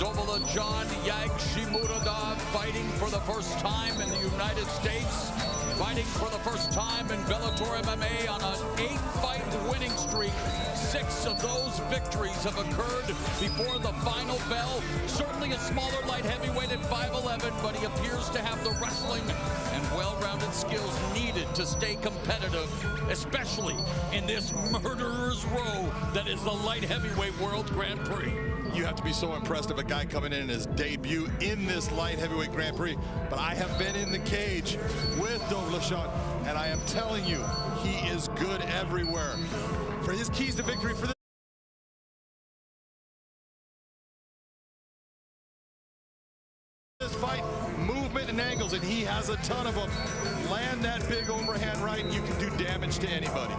Dobletdzhan Yagshimuradov fighting for the first time in the United States, fighting for the first time in Bellator MMA on an 8-fight winning streak. 6 of those victories have occurred before the final bell. Certainly a smaller light heavyweight at 5'11", but he appears to have the wrestling and well-rounded skills needed to stay competitive, especially in this murderer's row that is the light heavyweight World Grand Prix. You have to be so impressed of a guy coming in his debut in this light heavyweight Grand Prix. But I have been in the cage with Dobletdzhan, and I am telling you, he is good everywhere. For his keys to victory for this fight, movement and angles, and he has a ton of them. Land that big overhand right, and you can do damage to anybody.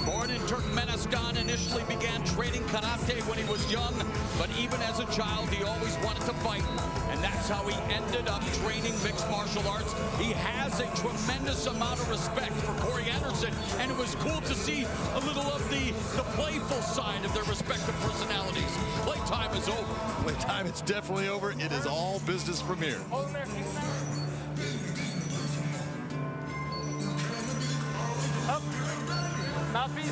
Born in Turkmenistan, initially began training karate when he was young, but even as a child, he always wanted to fight, and that's how he ended up training mixed martial arts. He has a tremendous amount of respect for Corey Anderson, and it was cool to see a little of the playful side of their respective personalities. Playtime is over. Playtime is definitely over. It is all business from here. Up. Not easy.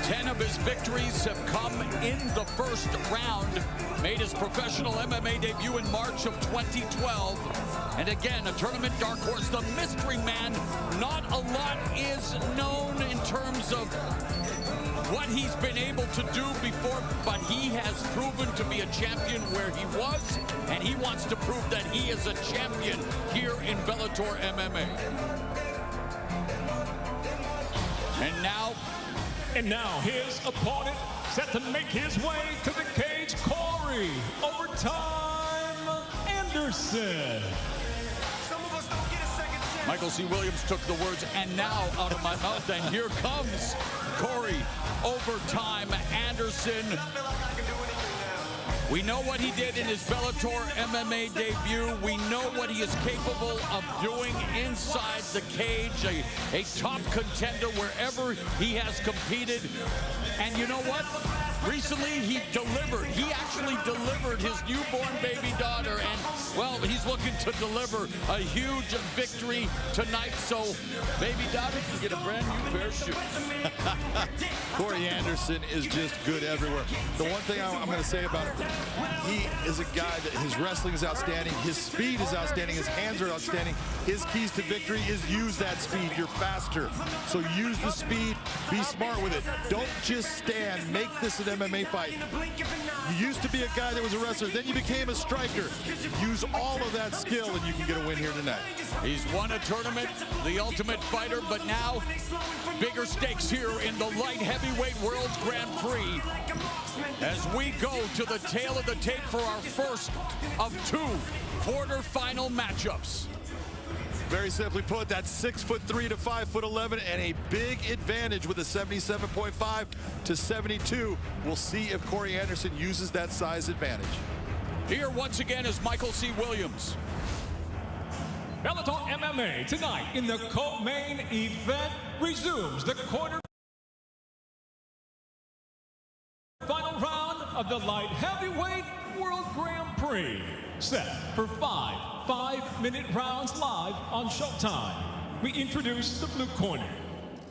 10 of his victories have come in the first round. Made his professional MMA debut in March of 2012. And again, a tournament dark horse, the mystery man. Not a lot is known in terms of what he's been able to do before, but he has proven to be a champion where he was, and he wants to prove that he is a champion here in Bellator MMA. And now his opponent set to make his way to the cage, Corey "Overtime" Anderson. Michael C. Williams took the words "and now" out of my mouth, and here comes Corey "Overtime" Anderson. We know what he did in his Bellator MMA debut. We know what he is capable of doing inside the cage. A top contender wherever he has competed. And you know what? Recently, he delivered. He actually delivered his newborn baby daughter. And, well, he's looking to deliver a huge victory tonight. So, baby daughter can get a brand new pair of shoes. Corey Anderson is just good everywhere. The one thing I'm going to say about him, he is a guy that his wrestling is outstanding, his speed is outstanding, his hands are outstanding. His keys to victory is use that speed. You're faster. So use the speed, be smart with it. Don't just stand, make this an MMA fight. You used to be a guy that was a wrestler, then you became a striker. Use all of that skill and you can get a win here tonight. He's won a tournament, the Ultimate Fighter, but now bigger stakes here in the light heavyweight World Grand Prix as we go to the tail of the tape for our first of 2 quarterfinal matchups. Very simply put, that's 6'3" to 5'11", and a big advantage with a 77.5 to 72. We'll see if Corey Anderson uses that size advantage. Here once again is Michael C. Williams. Bellator MMA tonight in the co-main event resumes the quarter final round of the light heavyweight World Grand Prix. Set for 5 5-minute rounds live on Showtime. We introduce the blue corner.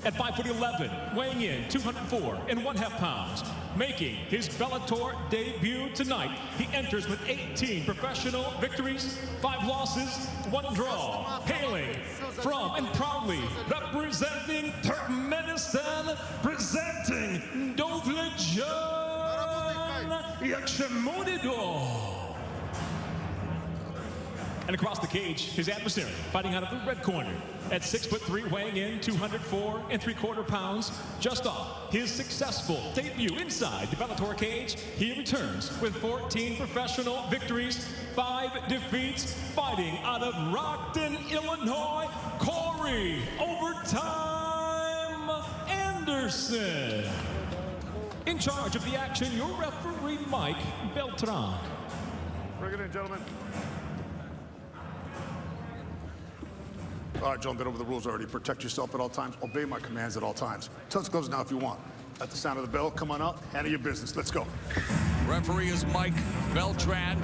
At 5'11", weighing in 204.5 pounds, making his Bellator debut tonight. He enters with 18 professional victories, 5 losses, 1 draw. Hailing from and proudly representing Turkmenistan, presenting Dobletdzhan Yagshimuradov. And across the cage, his adversary, fighting out of the red corner. At 6'3", weighing in 204.75 pounds, just off his successful debut inside the Bellator cage, he returns with 14 professional victories, 5 defeats, fighting out of Rockton, Illinois, Corey "Overtime" Anderson. In charge of the action, your referee, Mike Beltran. Bring it in, gentlemen. All right, Joe, I've been over the rules already. Protect yourself at all times. Obey my commands at all times. Touch gloves now if you want. At the sound of the bell, come on out, handle your business. Let's go. Referee is Mike Beltran.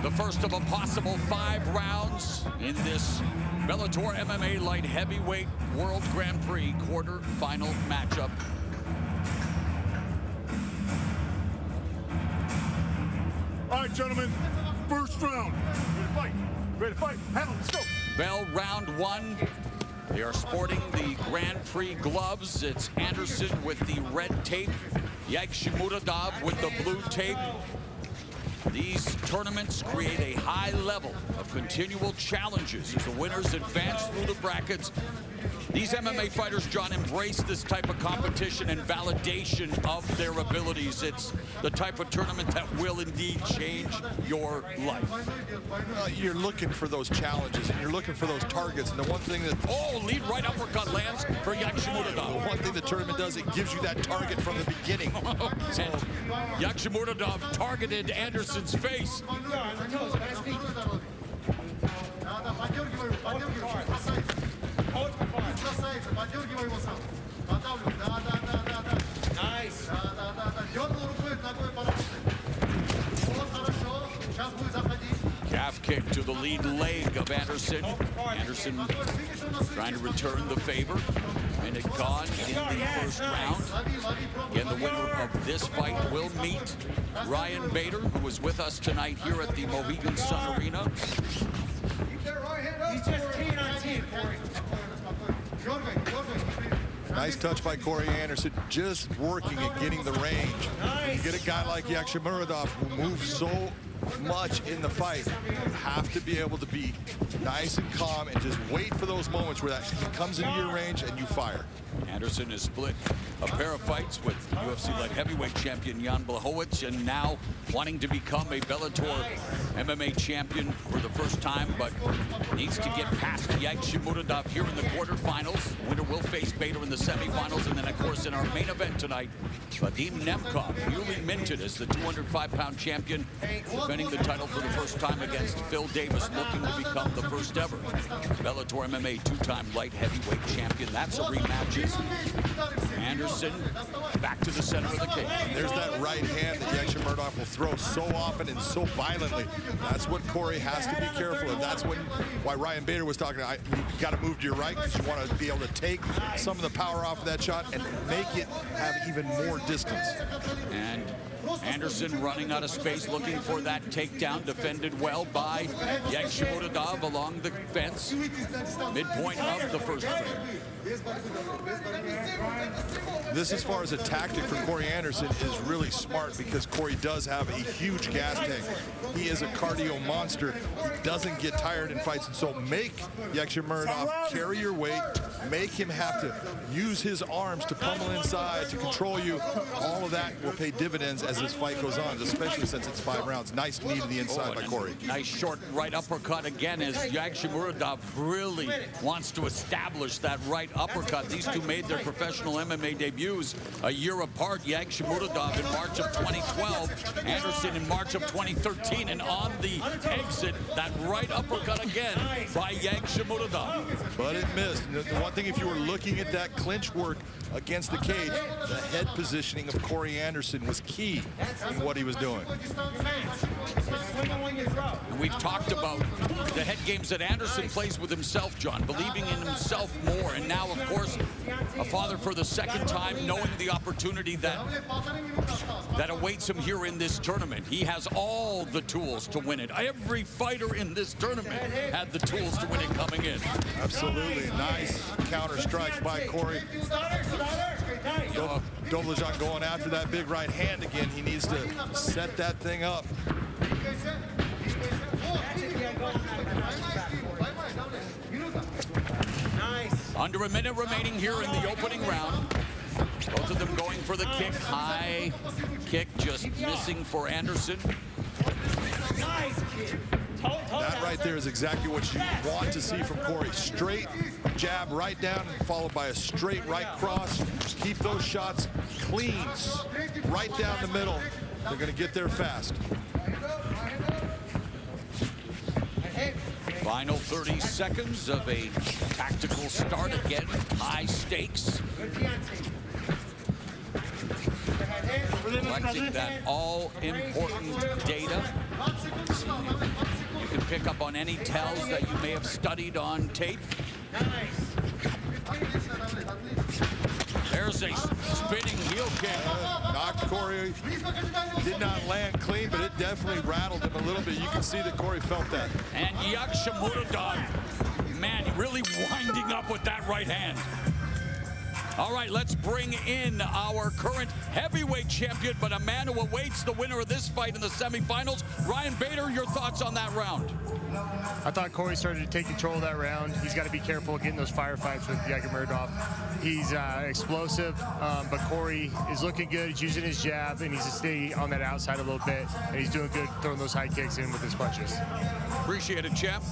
The first of a possible 5 rounds in this Bellator MMA Light Heavyweight World Grand Prix quarter-final matchup. All right, gentlemen, first round. Ready to fight? Ready to fight? Handle, let's go. Bell, round 1. They are sporting the Grand Prix gloves. It's Anderson with the red tape, Yagshimuradov with the blue tape. These tournaments create a high level of continual challenges as the winners advance through the brackets. These MMA fighters, John, embrace this type of competition and validation of their abilities. It's the type of tournament that will indeed change your life. You're looking for those challenges, and you're looking for those targets. And the one thing that... Oh, lead right uppercut lands for Yagshimuradov. The one thing the tournament does, it gives you that target from the beginning. And Yagshimuradov targeted Anderson's face. Nice. Calf kick to the lead leg of Anderson. Anderson trying to return the favor. Minute gone in the first round. Again, the winner of this fight will meet Ryan Bader, who was with us tonight here at the Mohegan Sun Arena. He's just team on team, Corey. Nice touch by Corey Anderson, just working at getting the range. Nice. You get a guy like Yagshimuradov who moves so much in the fight. You have to be able to be nice and calm and just wait for those moments where that he comes into your range and you fire. Anderson has split a pair of fights with UFC light heavyweight champion Jan Blachowicz, and now wanting to become a Bellator MMA champion for the first time, but needs to get past Yagshimuradov here in the quarterfinals. Winner will face Bader in the semifinals, and then of course in our main event tonight, Vadim Nemkov, newly minted as the 205-pound champion, defending the title for the first time against Phil Davis, looking to become the first ever Bellator MMA 2-time light heavyweight champion. That's a rematch. Anderson back to the center of the cage. There's that right hand that Yagshimuradov will throw so often and so violently. That's what Corey has to be careful of. That's why Ryan Bader was talking. You got to move to your right because you want to be able to take some of the power off of that shot and make it have even more distance. And Anderson running out of space, looking for that takedown, defended well by Yagshimuradov along the fence. Midpoint of the first frame. This, as far as a tactic for Corey Anderson, is really smart because Corey does have a huge gas tank. He is a cardio monster. He doesn't get tired in fights, and so make Yagshimuradov carry your weight, make him have to use his arms to pummel inside, to control you. All of that will pay dividends as this fight goes on, especially since it's 5 rounds. Nice knee to the inside by Corey. Nice short right uppercut again as Yagshimuradov really wants to establish that right uppercut. These two made their professional MMA debuts a year apart. Yagshimuradov in March of 2012, Anderson in March of 2013, and on the exit, that right uppercut again by Yagshimuradov. But it missed. The one thing, if you were looking at that clinch work against the cage, the head positioning of Corey Anderson was key in what he was doing. And we've talked about the head games that Anderson plays with himself, John, believing in himself more. And now, of course, a father for the second time, knowing the opportunity that awaits him here in this tournament. He has all the tools to win it. Every fighter in this tournament had the tools to win it coming in. Absolutely. Nice counter strikes by Corey. Dobletdzhan going after that big right hand again. He needs to set that thing up. Nice. Under a minute remaining here in the opening round. Both of them going for the kick. High kick just missing for Anderson. Nice kick. That right there is exactly what you want to see from Corey. Straight jab right down, followed by a straight right cross. Keep those shots clean, right down the middle. They're going to get there fast. Final 30 seconds of a tactical start again. High stakes. collecting that all-important data. You can pick up on any tells that you may have studied on tape. There's a spinning heel kick. Knocked Corey. Did not land clean, but it definitely rattled him a little bit. You can see that Corey felt that. And Yagshimuradov, man, really winding up with that right hand. All right, let's bring in our current heavyweight champion, but a man who awaits the winner of this fight in the semifinals. Ryan Bader, your thoughts on that round? I thought Corey started to take control of that round. He's got to be careful getting those firefights with Yagshimuradov. He's explosive, but Corey is looking good. He's using his jab, and he's to stay on that outside a little bit, and he's doing good throwing those high kicks in with his punches. Appreciate it, champ.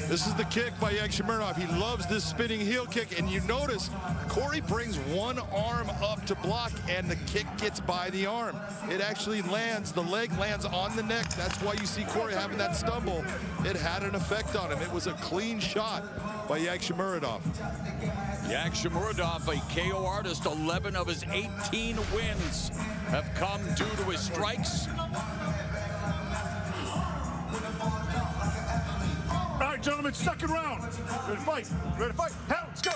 This is the kick by Yagshimuradov. He loves this spinning heel kick, and you notice Corey brings one arm up to block, and the kick gets by the arm. It actually lands, the leg lands on the neck. That's why you see Corey having that stumble. It had an effect on him. It was a clean shot by Yagshimuradov. Yagshimuradov, a KO artist, 11 of his 18 wins have come due to his strikes. All right, gentlemen, second round. Ready to fight? Ready to fight? Hell, let's go.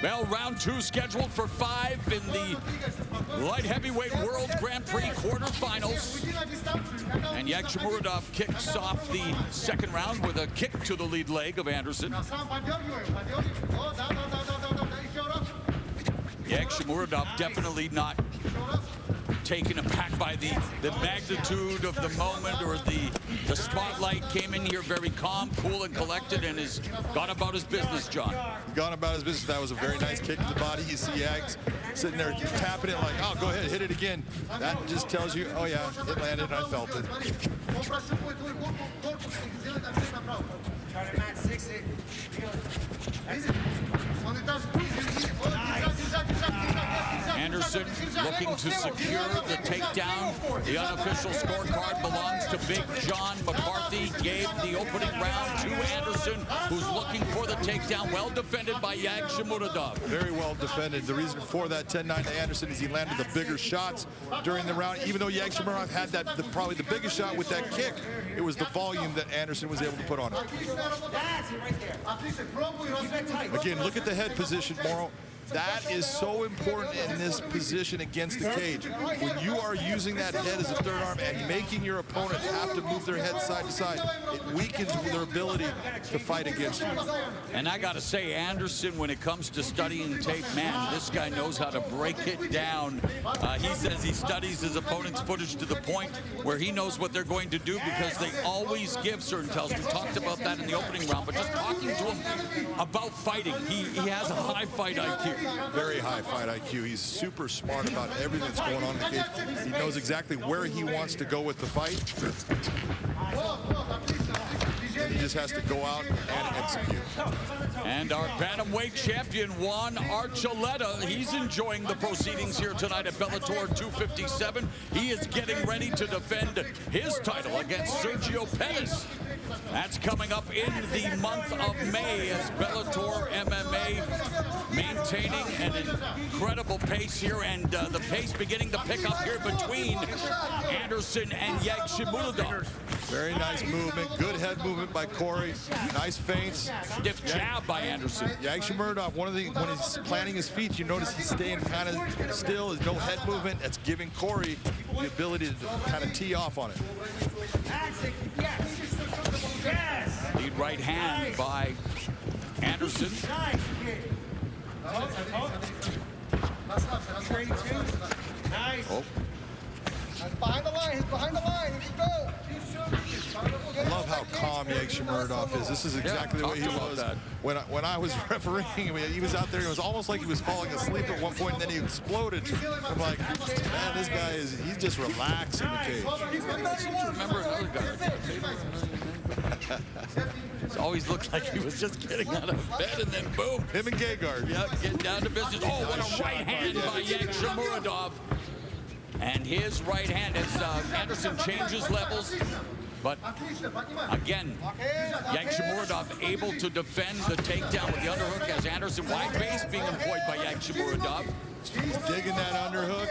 Well, round 2 scheduled for 5 in the light heavyweight World Grand Prix quarterfinals. And Yagshimuradov kicks off the second round with a kick to the lead leg of Anderson. Yagshimuradov definitely not taken aback by the magnitude of the moment, or the spotlight. Came in here very calm, cool, and collected, and has gone about his business, John. Gone about his business. That was a very nice kick to the body. You see Yags sitting there tapping it like, oh, go ahead, hit it again. That just tells you, oh yeah, it landed, I felt it. Anderson looking to secure the takedown. The unofficial scorecard belongs to Big John McCarthy. Gave the opening round to Anderson, who's looking for the takedown. Well defended by Yagshimuradov. Very well defended. The reason for that 10-9 to Anderson is he landed the bigger shots during the round. Even though Yagshimuradov had that probably the biggest shot with that kick, it was the volume that Anderson was able to put on it. Again, look at the head position, Morrow. That is so important in this position against the cage. When you are using that head as a third arm and making your opponent have to move their head side to side, it weakens their ability to fight against you. And I got to say, Anderson, when it comes to studying tape, man, this guy knows how to break it down. He says he studies his opponent's footage to the point where he knows what they're going to do, because they always give certain tells. We talked about that in the opening round, but just talking to him about fighting, he has a high fight IQ. Very high fight IQ. He's super smart about everything that's going on in the cage. He knows exactly where he wants to go with the fight. And he just has to go out and execute. And our bantamweight champion, Juan Archuleta, he's enjoying the proceedings here tonight at Bellator 257. He is getting ready to defend his title against Sergio Pettis. That's coming up in the month of May, as Bellator MMA maintaining an incredible pace here, and the pace beginning to pick up here between Anderson and Yagshimuradov. Very nice movement, good head movement by Corey, nice feints. Stiff jab by Anderson. Yagshimuradov, when he's planting his feet, you notice he's staying kind of still. There's no head movement. That's giving Corey the ability to kind of tee off on it. Lead right hand by Anderson. Oh. Behind the line, he's behind the line. Here you go. I love how calm Yagshimuradov is. This is exactly the way he was. When I was refereeing, he was out there. It was almost like he was falling asleep at one point, and then he exploded. I'm like, man, this guy he's just relaxed in the cage. Remember another guy. It always looked like he was just getting out of bed, and then boom. Him and Gegard. Yep, getting down to business. Oh, what a right hand by Yagshimuradov. And his right hand, as Anderson changes levels, But again, Yagshimuradov able to defend the takedown with the underhook as Anderson wide base being employed by Yagshimuradov. He's digging that underhook.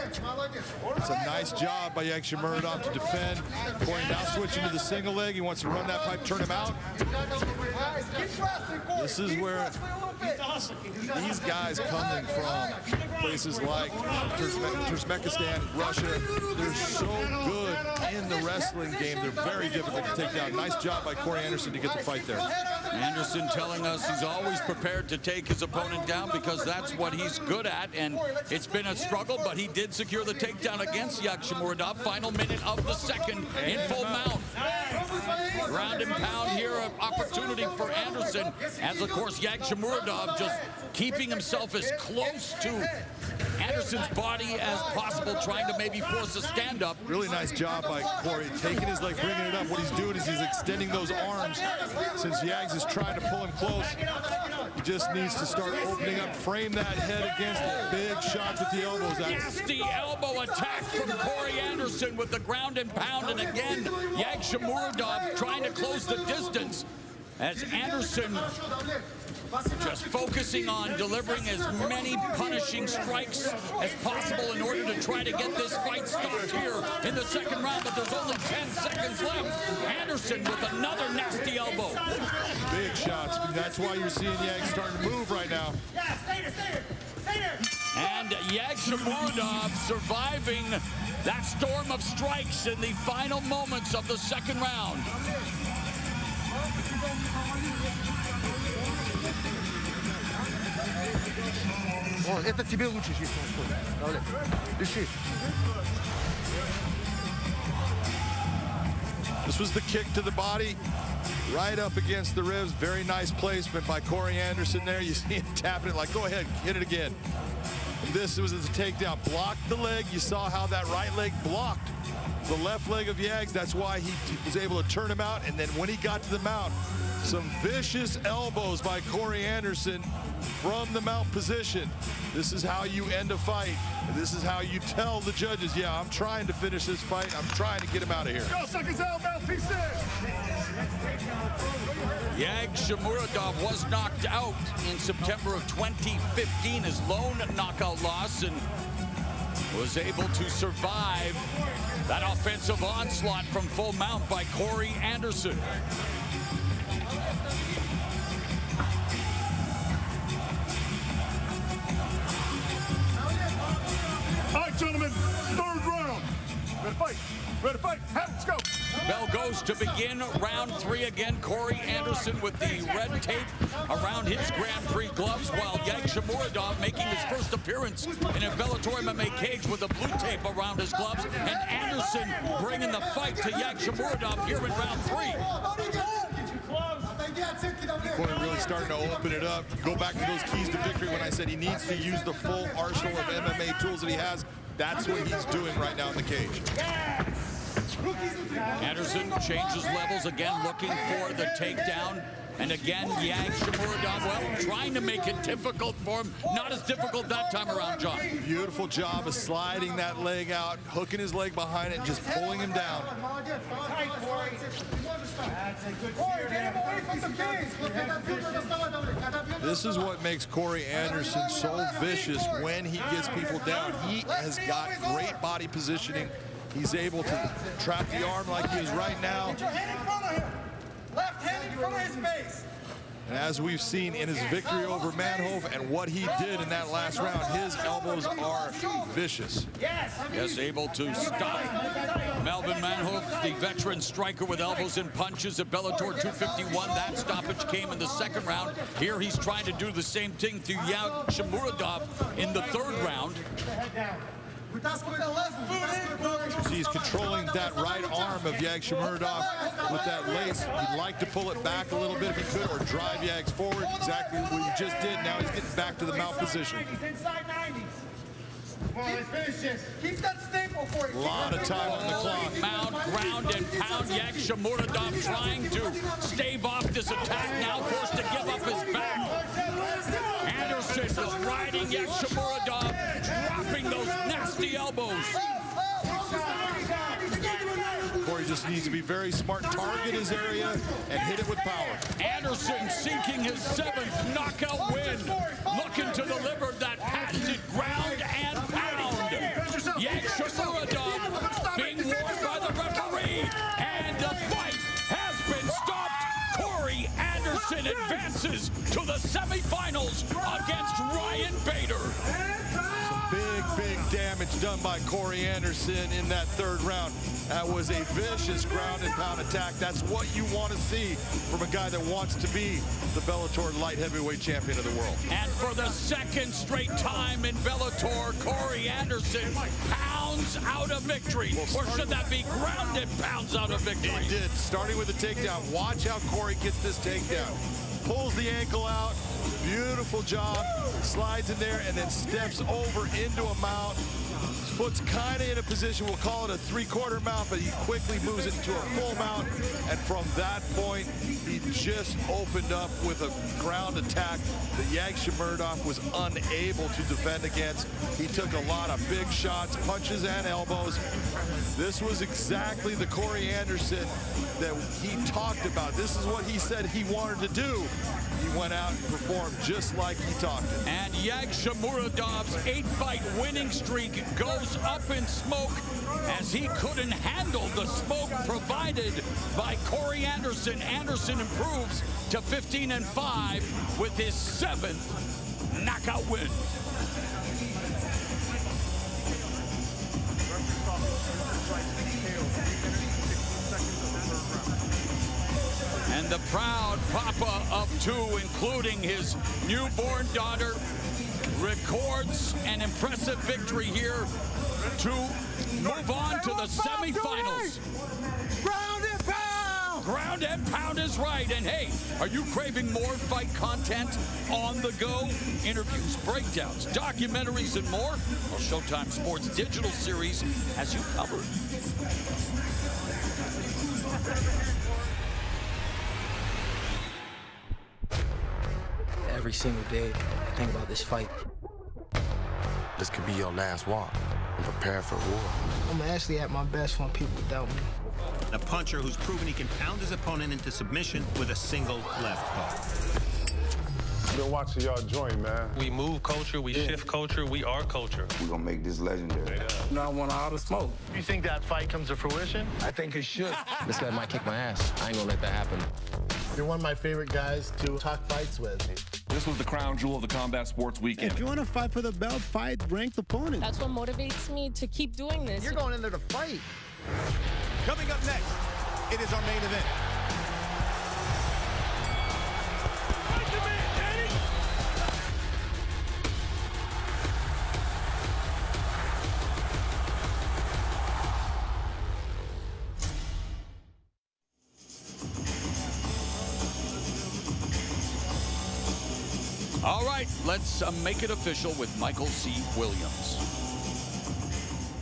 It's a nice job by Yagshimuradov to defend. Corey now switching to the single leg. He wants to run that pipe, turn him out. This is where these guys coming from places like Turkmenistan, Russia, they're so good in the wrestling game. They're very difficult to take down. Nice job by Corey Anderson to get the fight there. Anderson telling us he's always prepared to take his opponent down because that's what he's good at, and it's been a struggle, but he did secure the takedown against Yagshimuradov. Final minute of the second in full mount. Ground and pound here, an opportunity for Anderson, as of course Yagshimuradov just keeping himself as close to Anderson's body as possible, trying to maybe force a stand-up. Really nice job by Corey, taking his leg, bringing it up. What he's doing is he's extending those arms. Since Yags is trying to pull him close, he just needs to start opening up, frame that head against the big shots with the elbows. Nasty elbow attack from Corey Anderson with the ground and pound, and again, Yagshimuradov trying to close the distance as Anderson just focusing on delivering as many punishing strikes as possible in order to try to get this fight stopped here in the second round, but there's only 10 seconds left. Anderson with another nasty elbow. Big shots. That's why you're seeing Yags starting to move right now. And Yagshimuradov surviving that storm of strikes in the final moments of the second round. Это тебе лучше, дыши. This was the kick to the body, right up against the ribs. Very nice placement by Corey Anderson there. You see him tapping it like, go ahead, hit it again. And this was his takedown. Blocked the leg. You saw how that right leg blocked the left leg of Yags. That's why he was able to turn him out. And then when he got to the mount, some vicious elbows by Corey Anderson from the mount position. This is how you end a fight. This is how you tell the judges, yeah, I'm trying to finish this fight. I'm trying to get him out of here. Go, seconds out, mouthpiece Yagshimuradov was knocked out in September of 2015, his lone knockout loss, and was able to survive that offensive onslaught from full mount by Corey Anderson. All right, gentlemen, third round. Ready to fight. Ready to fight. Let's go. Bell goes to begin round three again. Corey Anderson with the red tape around his Grand Prix gloves, while Yagshimuradov making his first appearance in a Bellator MMA cage with the blue tape around his gloves, and Anderson bringing the fight to Yagshimuradov here in round three. Corey really starting to open it up. Go back to those keys to victory when I said he needs to use the full arsenal of MMA tools that he has. That's what he's doing right now in the cage. Anderson changes levels again, looking for the takedown. And again, Yagshimuradov, well, trying to make it difficult for him. Not as difficult that time around, John. Beautiful job of sliding that leg out, hooking his leg behind it, and just pulling him down. This is what makes Corey Anderson so vicious when he gets people down. He has got great body positioning. He's able to trap the arm like he is right now. Left hand in front of his face. And as we've seen in his victory over Manhoef and what he did in that last round, his elbows are vicious. Yes, able to stop Melvin Manhoef, the veteran striker with elbows and punches at Bellator 251. That stoppage came in the second round. Here he's trying to do the same thing to Yagshimuradov in the third round. He's controlling that right arm of Yagshimuradov with that lace. He'd like to pull it back a little bit if he could, or drive Yags forward. Exactly what he just did. Now he's getting back to the mount position. Keep that staple for you. A lot of time on the clock. Mount, ground and pound. Yagshimuradov trying to stave off this attack, now forced to give up his back. Anderson is riding Yagshimuradov, dropping those nasty elbows. Corey just just needs to be very smart, target his area, and hit it with power. Anderson seeking his 7th knockout win, looking to deliver that patented ground and pound. Yagshimuradov being warned by the referee, and the fight has been stopped. Corey Anderson advances to the semifinals against Ryan Bader. Big damage done by Corey Anderson in that 3rd round. That was a vicious ground and pound attack. That's what you want to see from a guy that wants to be the Bellator light heavyweight champion of the world. And for the 2nd straight time in Bellator, Corey Anderson pounds out a victory. Or should that be ground and pounds out a victory? He did, starting with the takedown. Watch how Corey gets this takedown. Pulls the ankle out. Beautiful job. Slides in there and then steps over into a mount. His foot's kind of in a position, we'll call it a 3/4 mount, but he quickly moves it into a full mount. And from that point, he just opened up with a ground attack that Yagshimuradov was unable to defend against. He took a lot of big shots, punches and elbows. This was exactly the Corey Anderson that he talked about. This is what he said he wanted to do. He went out and performed just like he talked it. And Yagshimuradov's 8-fight winning streak goes up in smoke as he couldn't handle the smoke provided by Corey Anderson. Anderson improves to 15-5 with his 7th knockout win. And the proud papa of 2, including his newborn daughter, records an impressive victory here to move on to the semifinals. Ground and pound! Ground and pound is right. And hey, are you craving more fight content on the go? Interviews, breakdowns, documentaries, and more? Well, Showtime Sports digital series has you covered. Every single day, I think about this fight. This could be your last walk. And prepare for war. I'm actually at my best when people doubt me. A puncher who's proven he can pound his opponent into submission with a single left hook. Been watching y'all join, man. We move culture, we shift culture, we are culture. We're gonna make this legendary. No, I want all the smoke. You think that fight comes to fruition? I think it should. This guy might kick my ass. I ain't gonna let that happen. You're one of my favorite guys to talk fights with. This was the crown jewel of the combat sports weekend. If you want to fight for the belt, fight ranked opponent. That's what motivates me to keep doing this. You're going in there to fight. Coming up next, it is our main event. All right, let's make it official with Michael C. Williams.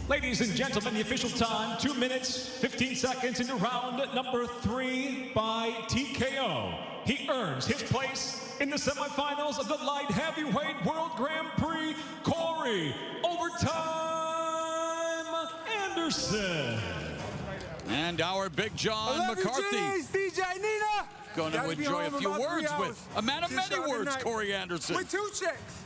Ladies and gentlemen, the official time, 2 minutes, 15 seconds into round number 3 by TKO. He earns his place in the semifinals of the light heavyweight World Grand Prix, Corey Overtime Anderson. And our Big John McCarthy. DJ Nina. Going to enjoy a few words with a man of many words, Corey Anderson. With 2 chicks.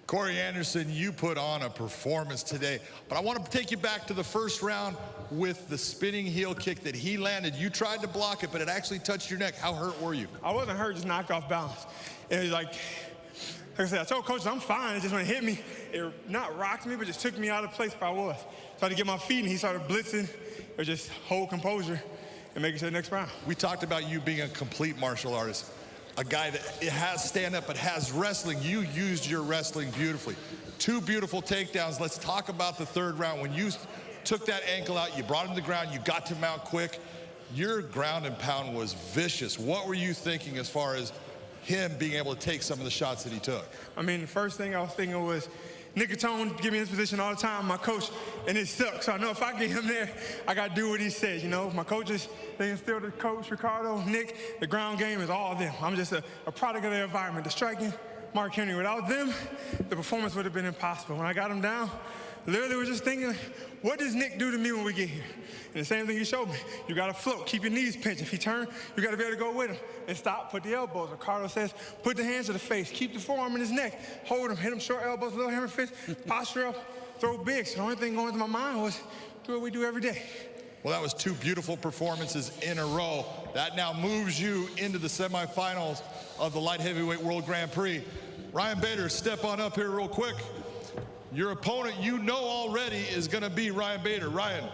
Corey Anderson, you put on a performance today, but I want to take you back to the 1st round with the spinning heel kick that he landed. You tried to block it, but it actually touched your neck. How hurt were you? I wasn't hurt, just knocked off balance. It was like I said, I told coach I'm fine. It just when it hit me, it not rocked me, but just took me out of the place where I was. So I had to get my feet, and he started blitzing. Or just hold composure and make it to the next round. We talked about you being a complete martial artist, a guy that has stand-up but has wrestling. You used your wrestling beautifully. 2 beautiful takedowns. Let's talk about the 3rd round. When you took that ankle out, you brought him to the ground, you got to mount quick. Your ground and pound was vicious. What were you thinking as far as him being able to take some of the shots that he took? I mean, the first thing I was thinking was, Nicotone give me in this position all the time, my coach, and it sucks. So I know if I get him there, I got to do what he says, you know. My coaches, they instilled the coach, Ricardo, Nick, the ground game is all of them. I'm just a product of their environment. The striking, Mark Henry. Without them, the performance would have been impossible. When I got him down, literally was just thinking, what does Nick do to me when we get here? And the same thing he showed me. You got to float, keep your knees pinched. If he turns, you got to be able to go with him and stop, put the elbows. Ricardo says, put the hands to the face, keep the forearm in his neck, hold him, hit him short elbows, little hammer fist, posture up, throw big. So the only thing going through my mind was, do what we do every day. Well, that was 2 beautiful performances in a row. That now moves you into the semifinals of the light heavyweight World Grand Prix. Ryan Bader, step on up here real quick. Your opponent, you know already, is going to be Ryan Bader. Ryan,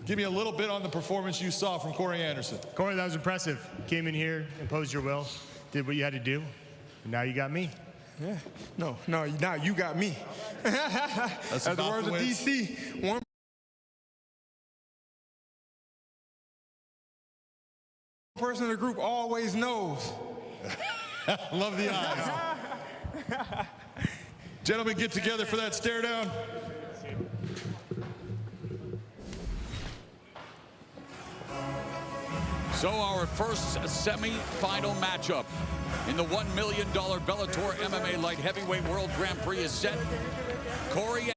give me a little bit on the performance you saw from Corey Anderson. Corey, that was impressive. Came in here, imposed your will, did what you had to do, and now you got me. Yeah. No, now you got me. That's As the words of DC, one person in the group always knows. Love the eyes. Gentlemen, get together for that stare down. So our first semi-final matchup in the $1 million Bellator MMA Light Heavyweight World Grand Prix is set. Corey